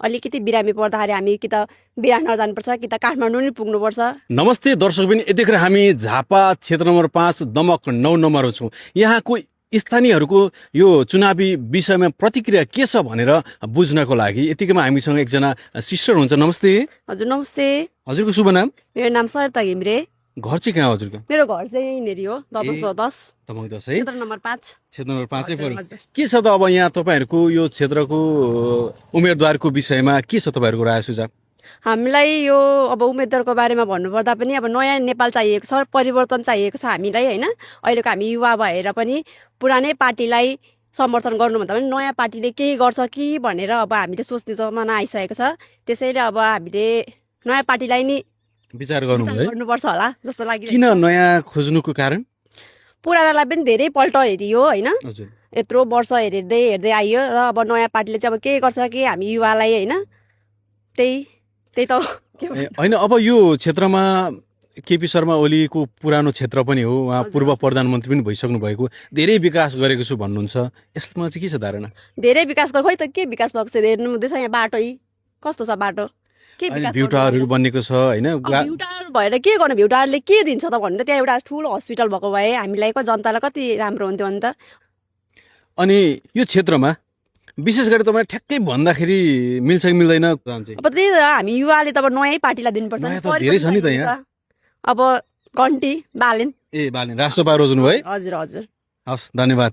अलिकति बिरामी पर्दाखेरि हामी कि त बिराटनगर जानुपर्छ कि त काठमाडौँ नै पुग्नुपर्छ। नमस्ते दर्शकबिन, यतिखेर हामी झापा क्षेत्र नम्बर 5 दमक 9 नम्बरमा छौँ। यहाँको स्थानीयहरूको यो चुनावी विषयमा प्रतिक्रिया के छ भनेर बुझ्नको लागि यतिकैमा हामीसँग एकजना सिस्टर हुनुहुन्छ। नमस्ते। हजुर नमस्ते, हजुरको शुभ नाम? मेरो नाम सरिता घिम्रे। घर चाहिँ कहाँ हो हजुरको? मेरो घर चाहिँ यहीँनेरि हो, दमक 10 दमक 10 है, क्षेत्र नम्बर 5। क्षेत्र नम्बर 5 हजुर, पर्यो। हजुर। के छ त अब यहाँ तपाईँहरूको यो क्षेत्रको उम्मेदवारको विषयमा के छ तपाईँहरूको राय सुझाव? हामीलाई यो अब उम्मेदवारको बारेमा भन्नुपर्दा पनि अब नयाँ नेपाल चाहिएको छ, परिवर्तन चाहिएको छ हामीलाई होइन। अहिलेको हामी युवा भएर पनि पुरानै पार्टीलाई समर्थन गर्नुभन्दा पनि नयाँ पार्टीले केही गर्छ कि भनेर अब हामीले सोच्ने जमाना आइसकेको छ। त्यसैले अब हामीले नयाँ पार्टीलाई नि विचार गर्नु है, गर्नुपर्छ होला जस्तो लागिरहेको छ। किन नयाँ खोज्नुको कारण? पुरानालाई पनि धेरै पल्ट हेरियो होइन, हजुर, यत्रो वर्ष हेर्दै हेर्दै आइयो र अब नयाँ पार्टीले चाहिँ अब के गर्छ कि हामी युवालाई होइन, त्यही त हो। होइन अब यो क्षेत्रमा केपी शर्मा ओलीको पुरानो क्षेत्र पनि हो, उहाँ पूर्व प्रधानमन्त्री पनि भइसक्नु भएको, धेरै विकास गरेको छु भन्नुहुन्छ। यसमा चाहिँ के छ धारणा? धेरै विकास गर्नु, खोइ त के विकास भएको छ हेर्नु हुँदैछ। यहाँ बाटो कस्तो छ, बाटो के विकास भ्यू बनेको छ होइन। भ्युटार भएर के गर्नु, भ्युटारले के दिन्छ त भन्नु त। त्यहाँ एउटा ठुलो हस्पिटल भएको भए हामीलाई जनतालाई कति राम्रो हुन्थ्यो नि त। अनि यो क्षेत्रमा विशेष गरी तपाईँ ठ्याक्कै भन्दाखेरि मिल्छ कि मिल्दैन? अब त्यही त हामी युवाले त अब नयाँ पार्टीलाई दिनुपर्छ। नयाँ त धेरै छ नि त यहाँ। अब घन्टी बालेन ए बालेन राष्ट्रपा रोज्नु भयो है। हजुर हजुर। हस्, धन्यवाद।